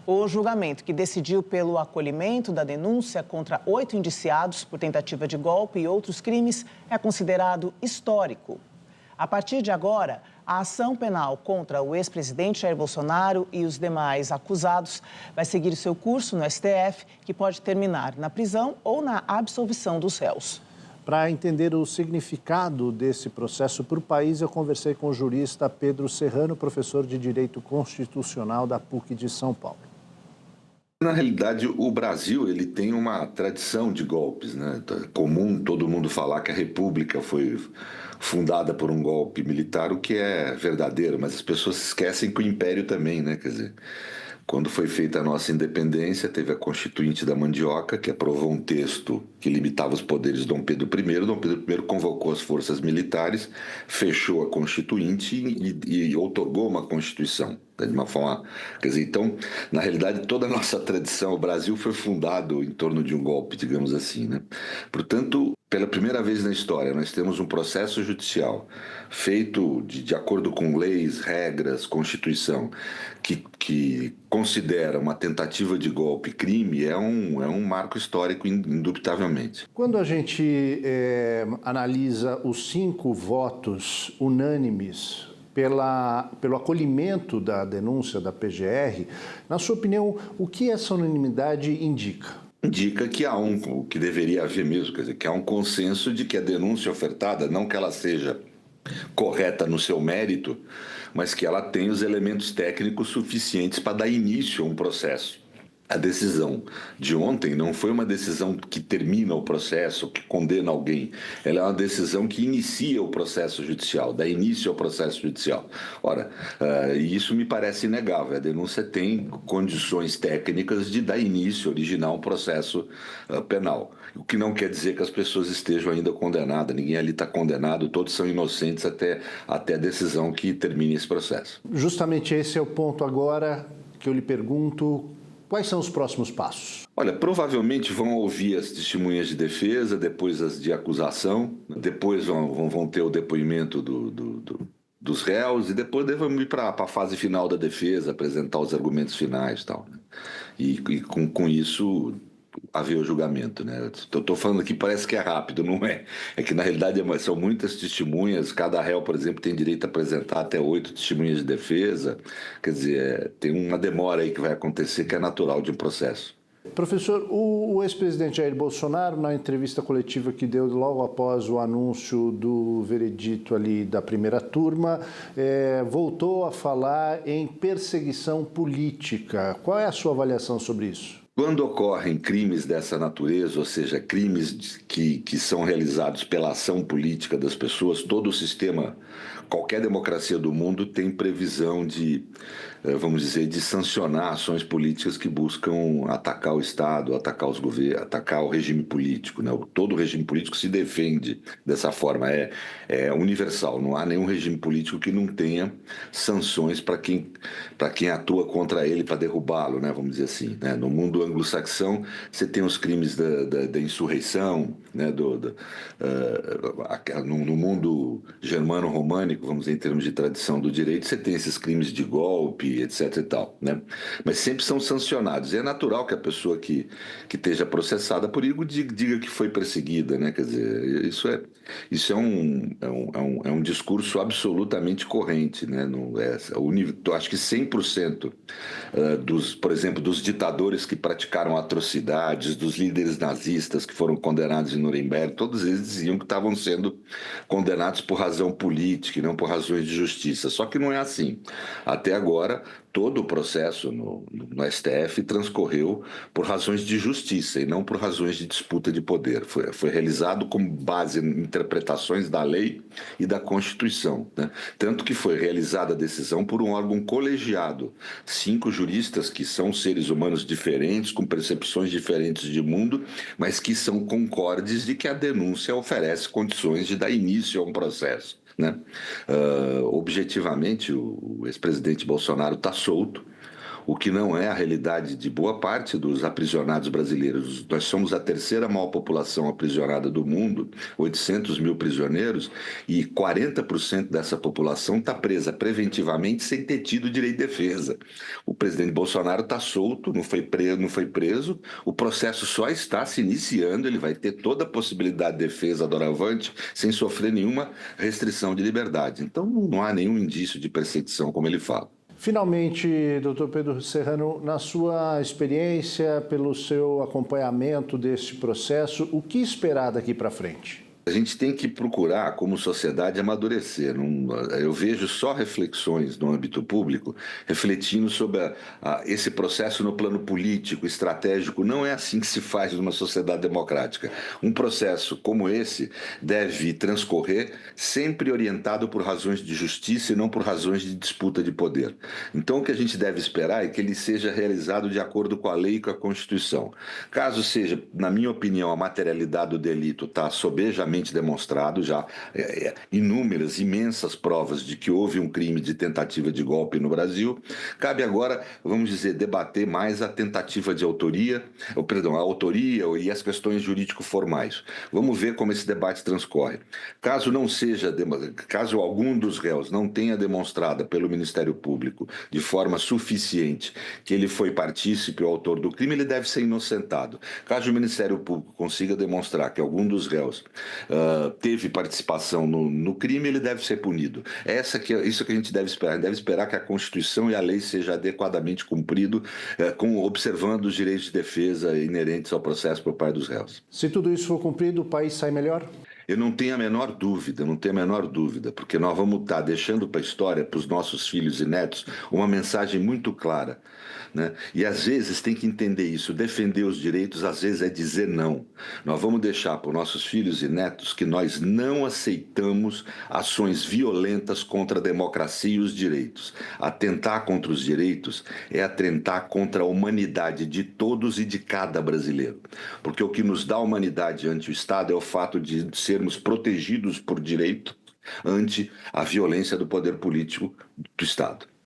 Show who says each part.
Speaker 1: O julgamento, que decidiu pelo acolhimento da denúncia contra 8 indiciados por tentativa de golpe e outros crimes, é considerado histórico. A partir de agora, a ação penal contra o ex-presidente Jair Bolsonaro e os demais acusados vai seguir seu curso no STF, que pode terminar na prisão ou na absolvição dos réus.
Speaker 2: Para entender o significado desse processo para o país, eu conversei com o jurista Pedro Serrano, professor de Direito Constitucional da PUC de São Paulo.
Speaker 3: Na realidade, o Brasil ele tem uma tradição de golpes, né? É comum todo mundo falar que a República foi fundada por um golpe militar, o que é verdadeiro, mas as pessoas esquecem que o Império também, né? Quer dizer, quando foi feita a nossa independência, teve a Constituinte da Mandioca, que aprovou um texto que limitava os poderes de Dom Pedro I. Dom Pedro I convocou as forças militares, fechou a Constituinte e outorgou uma Constituição. De uma forma, quer dizer, então, na realidade, toda a nossa tradição, o Brasil foi fundado em torno de um golpe, digamos assim, né? Portanto, pela primeira vez na história, nós temos um processo judicial feito de acordo com leis, regras, Constituição, que considera uma tentativa de golpe crime, é um marco histórico, indubitavelmente.
Speaker 2: Quando a gente analisa os 5 votos unânimes pelo acolhimento da denúncia da PGR, na sua opinião, o que essa unanimidade indica?
Speaker 3: Indica que há o que deveria haver mesmo, quer dizer, que há um consenso de que a denúncia ofertada, não que ela seja correta no seu mérito, mas que ela tem os elementos técnicos suficientes para dar início a um processo. A decisão de ontem não foi uma decisão que termina o processo, que condena alguém. Ela é uma decisão que inicia o processo judicial, dá início ao processo judicial. Ora, isso me parece inegável. A denúncia tem condições técnicas de dar início, originar um processo penal. O que não quer dizer que as pessoas estejam ainda condenadas. Ninguém ali está condenado, todos são inocentes até a decisão que termine esse processo.
Speaker 2: Justamente esse é o ponto agora que eu lhe pergunto. Quais são os próximos passos?
Speaker 3: Olha, provavelmente vão ouvir as testemunhas de defesa, depois as de acusação, depois vão ter o depoimento dos réus e depois vamos ir para a fase final da defesa, apresentar os argumentos finais e tal, né? E com isso haver o julgamento, né? Estou falando aqui, parece que é rápido, não é? É que na realidade são muitas testemunhas, cada réu, por exemplo, tem direito a apresentar até 8 testemunhas de defesa, quer dizer, tem uma demora aí que vai acontecer que é natural de um processo.
Speaker 2: Professor, o ex-presidente Jair Bolsonaro, na entrevista coletiva que deu logo após o anúncio do veredito ali da primeira turma, voltou a falar em perseguição política. Qual é a sua avaliação sobre isso?
Speaker 3: Quando ocorrem crimes dessa natureza, ou seja, crimes que são realizados pela ação política das pessoas, todo o sistema, qualquer democracia do mundo tem previsão de, vamos dizer, de sancionar ações políticas que buscam atacar o Estado, atacar os governos, atacar o regime político, né? Todo regime político se defende dessa forma, é universal, não há nenhum regime político que não tenha sanções para quem atua contra ele, para derrubá-lo, né? Vamos dizer assim, né? No mundo anglo-saxão, você tem os crimes da insurreição, né? No mundo germano-românico, vamos dizer, em termos de tradição do direito, você tem esses crimes de golpe, etc e tal, né? Mas sempre são sancionados. E é natural que a pessoa que esteja processada por isso diga que foi perseguida, né? Quer dizer, isso é um discurso absolutamente corrente, né? Acho que 100% por exemplo, dos ditadores que praticaram atrocidades, dos líderes nazistas que foram condenados em Nuremberg, todos eles diziam que estavam sendo condenados por razão política e não por razões de justiça. Só que não é assim. Até agora, todo o processo no STF transcorreu por razões de justiça e não por razões de disputa de poder. Foi realizado com base em interpretações da lei e da Constituição, né? Tanto que foi realizada a decisão por um órgão colegiado, 5 juristas que são seres humanos diferentes, com percepções diferentes de mundo, mas que são concordes de que a denúncia oferece condições de dar início a um processo, né? Objetivamente, o ex-presidente Bolsonaro está solto. o que não é a realidade de boa parte dos aprisionados brasileiros. Nós somos a terceira maior população aprisionada do mundo, 800 mil prisioneiros, e 40% dessa população está presa preventivamente sem ter tido direito de defesa. O presidente Bolsonaro está solto, não foi preso, o processo só está se iniciando, ele vai ter toda a possibilidade de defesa doravante sem sofrer nenhuma restrição de liberdade. Então não há nenhum indício de perseguição, como ele fala.
Speaker 2: Finalmente, doutor Pedro Serrano, na sua experiência, pelo seu acompanhamento desse processo, o que esperar daqui para frente?
Speaker 3: A gente tem que procurar, como sociedade, amadurecer. Eu vejo só reflexões no âmbito público, refletindo sobre esse processo no plano político, estratégico. Não é assim que se faz numa sociedade democrática. Um processo como esse deve transcorrer sempre orientado por razões de justiça e não por razões de disputa de poder. Então, o que a gente deve esperar é que ele seja realizado de acordo com a lei e com a Constituição. Caso seja, na minha opinião, a materialidade do delito está sobejamente demonstrado, já inúmeras, imensas provas de que houve um crime de tentativa de golpe no Brasil. Cabe agora, vamos dizer, debater mais a tentativa de autoria, a autoria e as questões jurídico-formais. Vamos ver como esse debate transcorre. Caso algum dos réus não tenha demonstrado pelo Ministério Público de forma suficiente que ele foi partícipe ou autor do crime, ele deve ser inocentado. Caso o Ministério Público consiga demonstrar que algum dos réus teve participação no crime, ele deve ser punido. Isso que a gente deve esperar. A gente deve esperar que a Constituição e a lei seja adequadamente cumprido, observando os direitos de defesa inerentes ao processo por parte dos réus.
Speaker 2: Se tudo isso for cumprido, o país sai melhor?
Speaker 3: Eu não tenho a menor dúvida, porque nós vamos estar deixando para a história, para os nossos filhos e netos, uma mensagem muito clara, né? E às vezes tem que entender isso, defender os direitos às vezes é dizer não. Nós vamos deixar para os nossos filhos e netos que nós não aceitamos ações violentas contra a democracia e os direitos. Atentar contra os direitos é atentar contra a humanidade de todos e de cada brasileiro, porque o que nos dá humanidade ante o Estado é o fato de sermos protegidos por direito ante a violência do poder político do Estado.